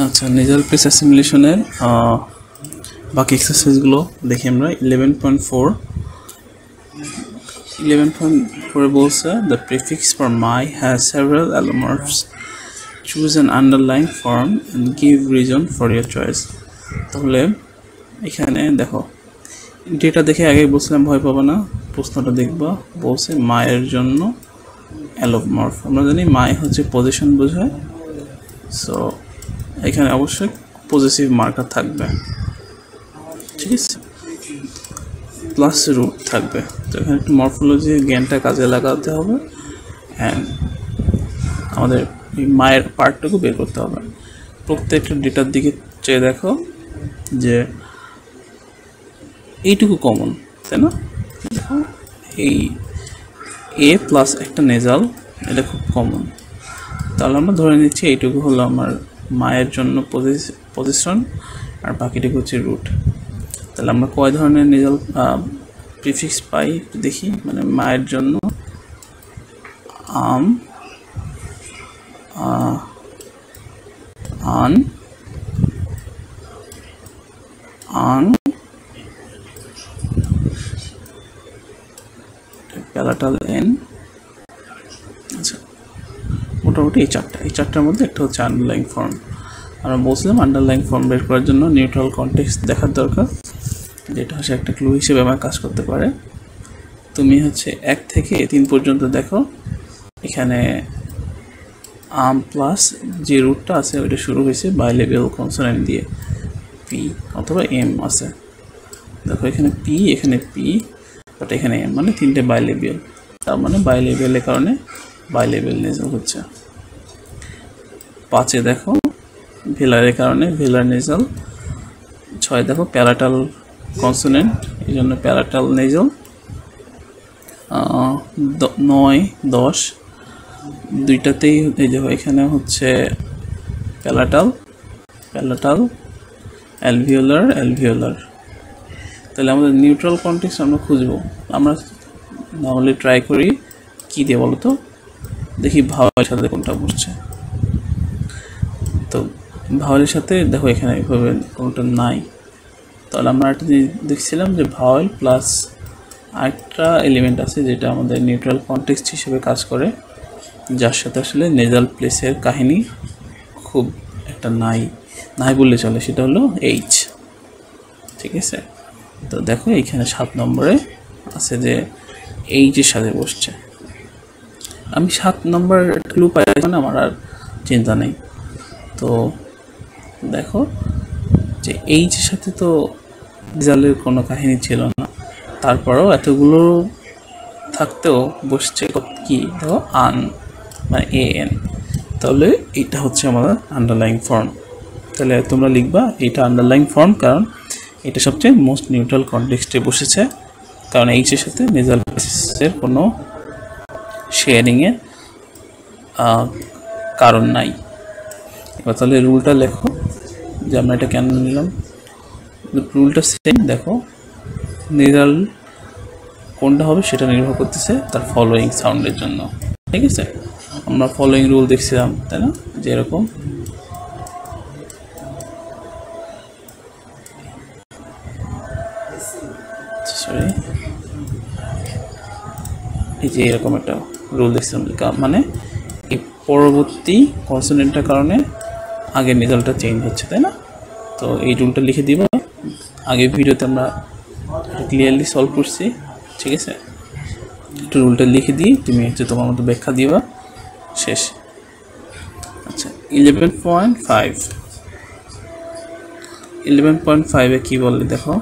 আচ্ছা, nasal place অ্যাসিমিলেশনের বাকি এক্সারসাইজগুলো দেখি আমরা। 11.4 বলছে the prefix for my has several allomorphs, choose an underline form and give reason for your choice. তাহলে এখানে দেখো, ডেটা দেখে আগে বলছিলাম ভয় পাবো না, প্রশ্নটা দেখবা। বলছে মায়ের জন্য অ্যালোমর্ফ, আমরা জানি মাই হচ্ছে পজিশন বোঝায়, সো এখানে অবশ্যই পজিটিভ মার্কার থাকবে, ঠিক আছে, প্লাস রুট থাকবে। তো এখানে একটু মরফোলজি জ্ঞানটা কাজে লাগাতে হবে অ্যান্ড আমাদের এই মায়ের পার্টটুকু বের করতে হবে। প্রত্যেকটা ডেটার দিকে চেয়ে দেখো যে এইটুকু কমন, তাই না? দেখো এই এ প্লাস একটা নেজাল, এটা খুব কমন। তাহলে আমরা ধরে নিচ্ছি এইটুকু হলো আমার মায়ের জন্য পজিশন আর বাকিটুকু হচ্ছে রুট। তাহলে আমরা কয় ধরনের নেজাল প্রিফিক্স পাই একটু দেখি। মানে মায়ের জন্য আম, আন, আং, প্যালাটাল এন। আচ্ছা, মোটামুটি এই চারটার মধ্যে একটা হচ্ছে আন্ডারলাইং ফর্ম। আমরা বলছিলাম আন্ডারলাইং ফর্ম বের করার জন্য নিউট্রাল কনটেক্সট দেখার দরকার, যেটা হচ্ছে একটা ক্লু হিসেবে আমার কাজ করতে পারে। তুমি হচ্ছে 1 থেকে 3 পর্যন্ত দেখো, এখানে আম প্লাস যে রুটটা আছে ওইটা শুরু হয়েছে বাইলেবিয়াল কনসোনেন্ট দিয়ে, পি অথবা এম আছে। দেখো এখানে পি, এখানে পি, বাট এখানে এম, মানে 3টে বাইলেবিয়াল। তার মানে বাইলেবিয়ালের কারণে বাইলেবিয়াল নেজাল হচ্ছে। 5 দেখো ভেলারের কারণে ভেলার নেজাল। 6 দেখো প্যালাটাল কনসোনেন্ট, এই জন্য প্যালাটাল নেজাল। 9, 10 দুইটাতেই এই দেখো এখানে হচ্ছে প্যালাটাল, অ্যালভিওলার। তাহলে আমাদের নিউট্রাল কনটেক্সট আমরা খুঁজবো। আমরা নর্মালি ট্রাই করি কী দিয়ে বলো তো, দেখি ভাওয়ালের সাথে কোনটা বসছে। তো ভাওয়ালের সাথে দেখো এখানে এইভাবে কোনটা নাই। তাহলে আমরা একটা জিনিস দেখছিলাম যে ভাওয়াল প্লাস আরেকটা এলিমেন্ট আছে যেটা আমাদের নিউট্রাল কনটেক্সট হিসেবে কাজ করে, যার সাথে আসলে নেজাল প্লেসের কাহিনী খুব একটা নাই বললে চলে, সেটা হলো এইচ, ঠিক আছে। তো দেখো এইখানে 7 নম্বরে আছে যে এইচের সাথে বসছে। আমি 7 নম্বর ক্লু পাই না, আমার আর চিন্তা নেই। তো দেখো যে এইচের সাথে তো নেজালের কোনো কাহিনী ছিল না, তারপরেও এতগুলো থাকতেও বসছে কি দেখো আন, মানে এ এন। তাহলে এইটা হচ্ছে আমাদের আন্ডারলাইং ফর্ম। তাহলে তোমরা লিখবা এইটা আন্ডারলাইং ফর্ম, কারণ এটা সবচেয়ে মোস্ট নিউট্রাল কনটেক্সটে বসেছে, কারণ এইচের সাথে নেজাল প্লেসের কোনো শেয়ারিংয়ের কারণ নাই। এবার তাহলে রুলটা লেখো যে আমরা এটা কেন নিলাম। রুলটা সেম, দেখো নেজাল কোনটা হবে সেটা নির্ভর করতেছে তার ফলোয়িং সাউন্ডের জন্য, ঠিক আছে। আমরা ফলোয়িং রুল দেখছিলাম, তাই না, যে এরকম এই যে এরকম একটা রুল দেখছিলাম, মানে এই পরবর্তী কনসোনেন্টটার কারণে আগের নেজালটা চেঞ্জ হচ্ছে, তাই না। তো এই রুলটা লিখে দিব, আগের ভিডিওতে আমরা ক্লিয়ারলি সলভ করছি, ঠিক আছে। একটু রুলটা লিখে দিই, তুমি হচ্ছে তোমার মতো ব্যাখ্যা দিবা, শেষ। আচ্ছা, 11.5 কি বললে দেখো,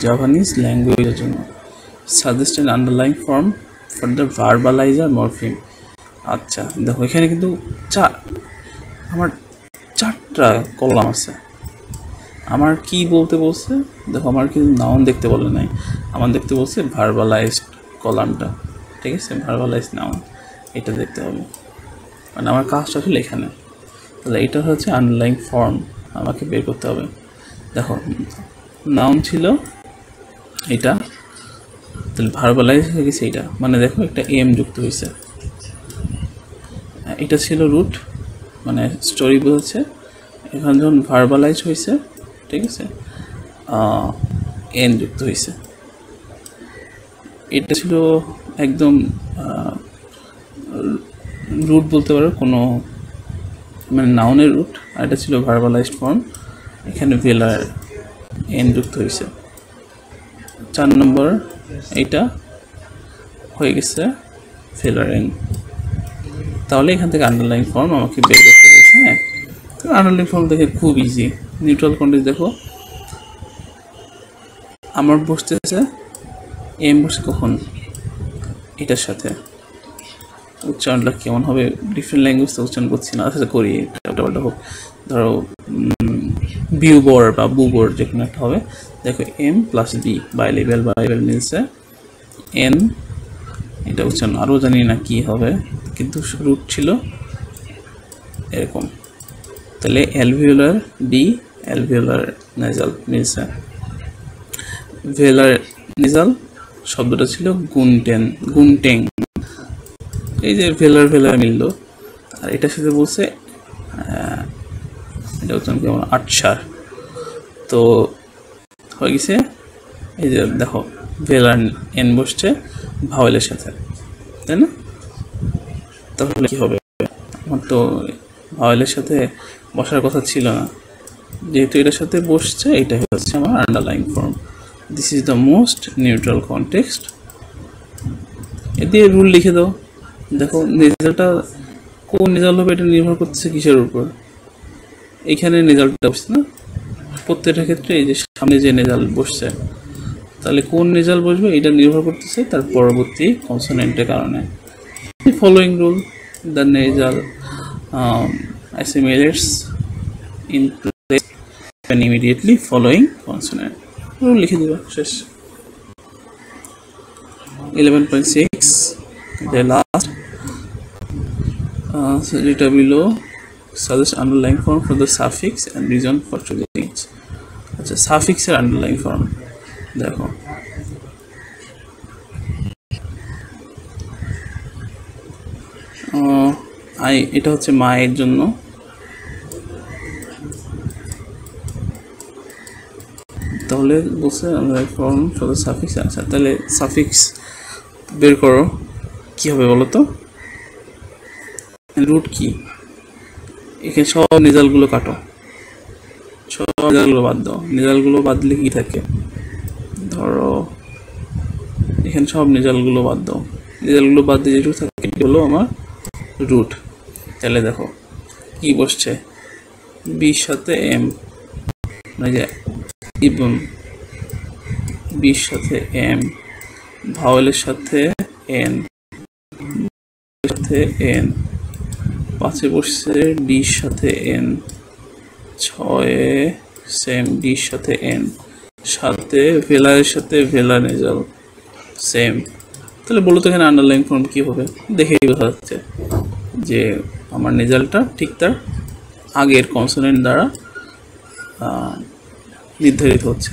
জাভানিজ ল্যাঙ্গুয়েজের জন্য suggest an underlying form for the verbalizer morpheme. আচ্ছা দেখো এখানে কিন্তু আমার 4টা কলাম আছে। আমার কি বলতে বলছে দেখো, আমার কিন্তু নাউন দেখতে বলে নাই, আমার দেখতে বলছে ভার্বালাইজড কলামটা, ঠিক আছে, ভার্বালাইজড নাউন এটা দেখতে হবে। মানে আমার কাজটা আসলে এখানে। তাহলে এটা হচ্ছে আন্ডারলাইং ফর্ম, আমাকে বের করতে হবে। দেখো নাউন ছিল এটা, তাহলে ভার্বালাইজ হয়ে গেছে এটা, মানে দেখো একটা এম যুক্ত হয়েছে। এটা ছিল রুট, মানে স্টোরি বোঝাচ্ছে। এখন যখন ভার্বালাইজ হয়েছে, ঠিক আছে, এন যুক্ত হয়েছে। এটা ছিল একদম রুট বলতে পারো, কোনো মানে নাউনের রুট, আর এটা ছিল ভার্বালাইজড ফর্ম। এখানে ভেলার এন যুক্ত হয়েছে। 4 নম্বর এইটা হয়ে গেছে ভেলার এন। তাহলে এখান থেকে আন্ডারলাইন ফর্ম আমাকে বের করতে বলছে। হ্যাঁ, আন্ডারলাইন ফর্ম দেখে খুব ইজি। নিউট্রাল কন্টেক্সট দেখো, আমার বসতেছে এম, বসে কখন এটার সাথে। উচ্চারণটা কেমন হবে, ডিফারেন্ট ল্যাঙ্গুয়েজ তো উচ্চারণ করছি না, আচ্ছা করি পাল্টা হোক। ধরো বিউবর বা বুবর যে কোনো একটা হবে। দেখো এম প্লাস বি, বাইলেবেল মিলছে এন, এটা উচ্চারণ আরও জানি না কি হবে, কিন্তু রুট ছিল এরকম। তাহলে অ্যালভিওলার ডি, অ্যালভিওলার নেজাল মিলছে। ভেলার নেজাল শব্দটা ছিল গুনটেং। এই যে ভেলার মিললো, আর এটার সাথে বলছে এটা উচ্চারণ কেমন, আটসার। তো হয়ে গেছে, এই যে দেখো ভেলার এন বসছে ভাওয়েলের সাথে, তাই না? তাহলে কি হবে, আমার তো ভাওয়েলের সাথে বসার কথা ছিল না, যেহেতু এটার সাথে বসছে, এটা হচ্ছে আমার underline form. This is the most neutral context. এ দিয়ে রুল লিখে দাও। দেখো নেজালটা কোন নেজাল হবে এটা নির্ভর করছে কিসের উপর, এইখানে নেজালটা বসছে না প্রত্যেকটা ক্ষেত্রে, এই যে সামনে যে নেজাল বসছে, তাহলে কোন নেজাল বসবে এটা নির্ভর করতেছে তার পরবর্তী কনসোনেন্টের কারণে। Following rule, the nasal assimilates in place and immediately following consonant. Rule লিখে দিবা, শেষ। 11.6 the last data below suggest underlying form for the suffix and reason for choosing each. আচ্ছা, সাফিক্সের আন্ডারলাইন ফর্ম দেখো, এটা হচ্ছে মায়ের জন্য, তাহলে বলছে ফর্ম ফর দ্য সাফিক্স। আচ্ছা, তাহলে সাফিক্স বের করো, কি হবে বলো তো? রুট কি, এখানে সব নেজালগুলো কাটো, সব নেজালগুলো বাদ দাও। নেজালগুলো বাদ দিলে কি থাকে, ধরো এখানে সব নেজালগুলো বাদ দাও, নেজালগুলো বাদ দিয়ে যেটুকু থাকে হলো আমার রুট। তাহলে দেখো কি বসছে, বির সাথে এম, মানে যে ইবন, বির সাথে এম, ভাওয়েলের সাথে এন, সাথে এন, 5 বসছে ডির সাথে এন, 6 সেম ডির সাথে এন, 7 ভেলারের সাথে ভেলা নেজাল সেম। তাহলে বলো তো এখানে আন্ডারলাইন ফর্ম কি হবে, দেখেই বোঝা যাচ্ছে যে আমার নেজালটা ঠিক তার আগের কনসোনেন্ট দ্বারা নির্ধারিত হচ্ছে।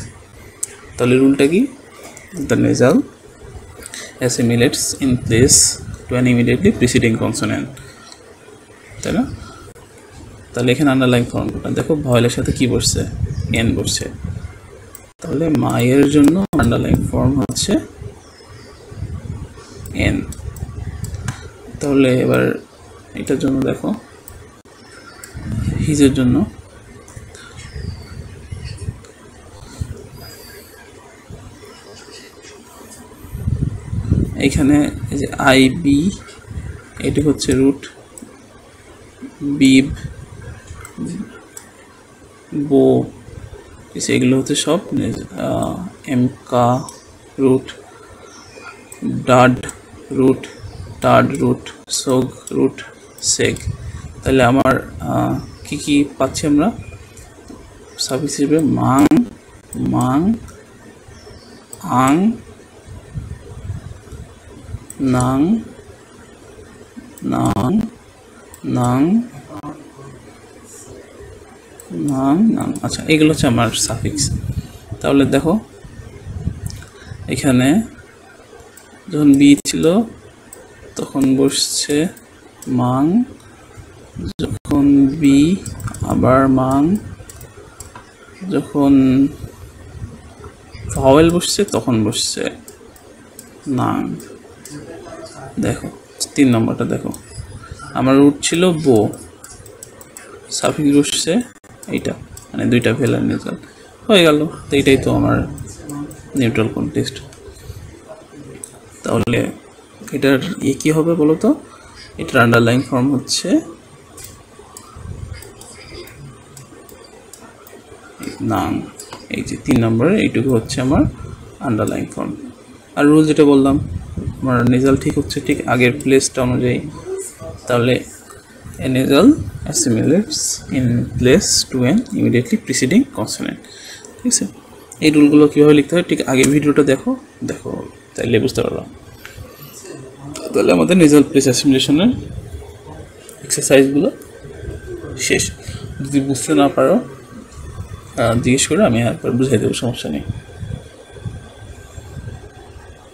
তাহলে রুলটা কি, the nasal assimilates in place to an immediately preceding consonant, তাই না? তাহলে এখানে আন্ডারলাইন ফর্মটা দেখো, ভাওয়েলের সাথে কি বসছে, এন বসছে। তাহলে মায়ের জন্য আন্ডারলাইন ফর্ম হচ্ছে এন। তাহলে এবার এটার জন্য দেখো, হিজের জন্য এখানে এই যে আই বি, এটি হচ্ছে রুট, বিব, বো, এগুলো হচ্ছে সব এমকা রুট, ডাড রুট, টাড রুট, সোগ রুট, সেগ। তাহলে আমার কি কি পাচ্ছি আমরা সাফিক্স হিসেবে, মাং, মাং, আং, নাং, নাং, নাং, নাং, নাং। আচ্ছা, এগুলো হচ্ছে আমার সাফিক্স। তাহলে দেখো এখানে যখন বি ছিল তখন বসছে মাং, যখন বি আবার মাং, যখন ভাওয়েল বসছে তখন বসছে নাং। দেখো 3 নম্বরটা দেখো, আমার রুট ছিল বো, সাফিক্স বসছে এইটা, মানে দুইটা ভেলার নেজাল হয়ে গেল। তো এইটাই তো আমার নিউট্রাল কন্টেক্সট। তাহলে এটার কি হবে বলো তো? এটার আন্ডারলাইন ফর্ম হচ্ছে নাং। এই যে 3 নম্বরে এইটুকু হচ্ছে আমার আন্ডারলাইন ফর্ম। আর রুল যেটা বললাম, আমার নেজাল ঠিক হচ্ছে ঠিক আগের প্লেসটা অনুযায়ী, তাহলে a nasal assimilates in place to an immediately preceding consonant। ঠিক আছে, এই রুলগুলো কীভাবে লিখতে হয় ঠিক আগের ভিডিওটা দেখো তাইলে বুঝতে পারলাম। তাহলে আমাদের নেজাল প্লেস অ্যাসিমিলেশনের এক্সারসাইজগুলো শেষ। যদি বুঝতে না পারো জিজ্ঞেস করে আমি একবার বুঝাই দেবো, সমস্যা নেই।